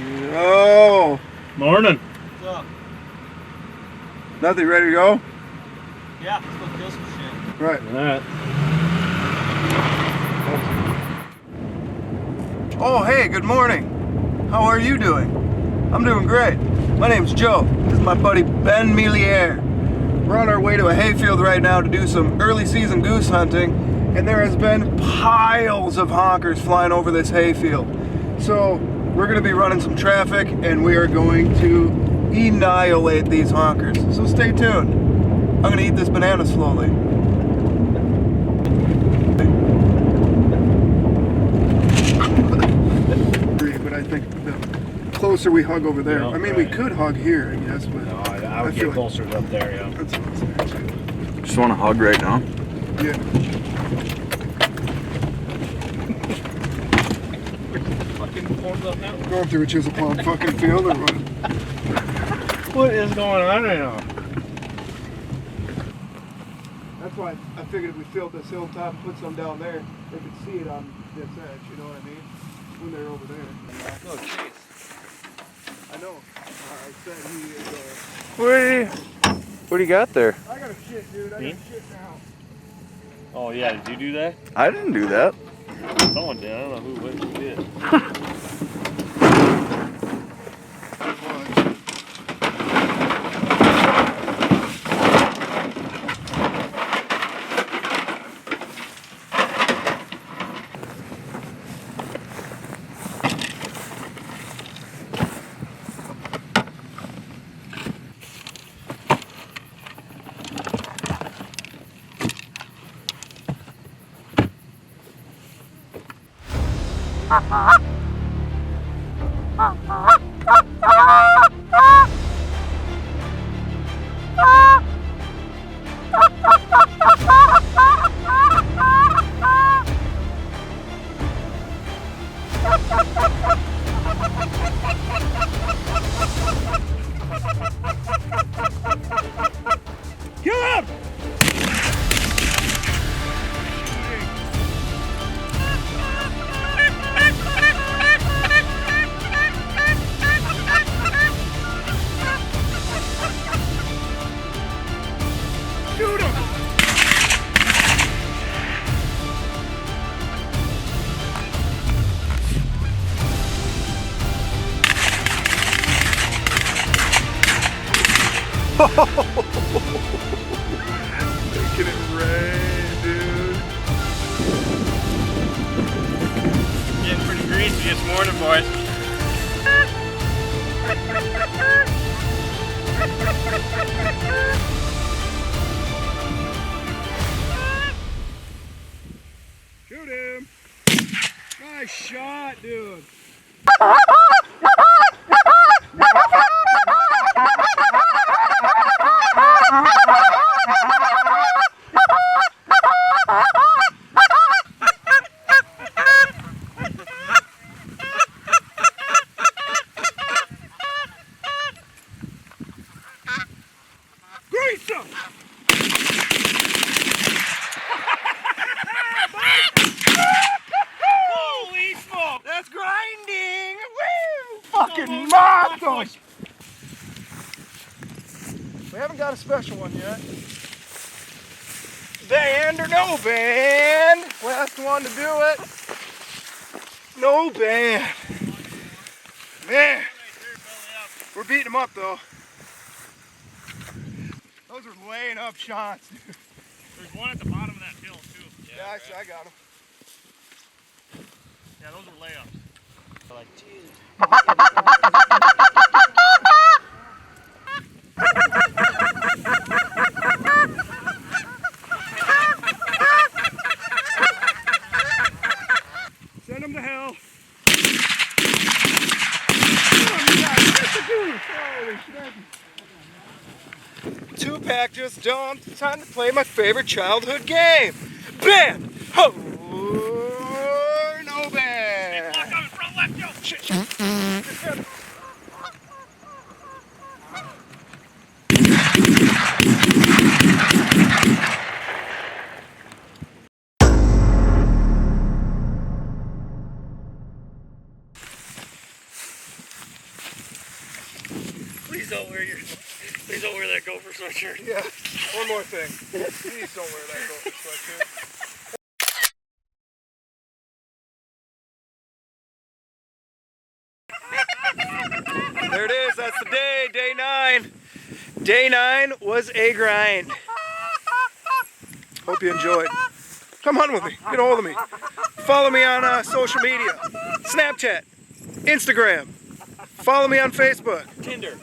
Oh. Morning. What's up? Nothing, ready to go? Yeah, let's go kill some shit. Right. Alright. Oh, hey, good morning. How are you doing? I'm doing great. My name's Joe. This is my buddy Ben Milliere. We're on our way to a hayfield right now to do some early season goose hunting, and there has been piles of honkers flying over this hayfield. So we're going to be running some traffic, and we are going to annihilate these honkers. So stay tuned. I'm going to eat this banana slowly. But I think the closer we hug over there, Yeah, I mean, right. we could hug here, I guess, but No, I would feel get closer up there, yeah. that's what I'm saying. Just want to hug right now. Yeah. Fucking forms up now. Going through a chisel pond fucking field or what? What is going on right now? That's why I figured if we filled this hilltop and put some down there, they could see it on this edge, you know what I mean? When they're over there. Oh, jeez. I know. I said he is, What do you got there? I got a shit, dude. I got a shit now. Oh yeah, did you do that? I didn't do that. Someone did. I don't know who did. Kill him! Shoot him! Making it rain, dude. Getting pretty greasy this morning, boys. Shoot him. Nice shot, dude. Grease him! Holy smoke! That's grinding! Woo! Fucking moth! We haven't got a special one yet. Band or no band? Last one to do it. No band. Man, we're beating them up though. Those are laying up shots, dude. There's one at the bottom of that hill, too. Yeah, I got them. Yeah, those are layups. Like, Jesus. Send them to hell. Two-pack just dumped. Time to play my favorite childhood game. Band! Ho! No band! Lock on the front left, yo! Shit, shit. Please don't wear that gopher sweatshirt. Yeah, one more thing. Please don't wear that gopher sweatshirt. There it is, that's the day, day 9. Day 9 was a grind. Hope you enjoyed. Come hunt with me, get a hold of me. Follow me on social media, Snapchat, Instagram. Follow me on Facebook. Tinder.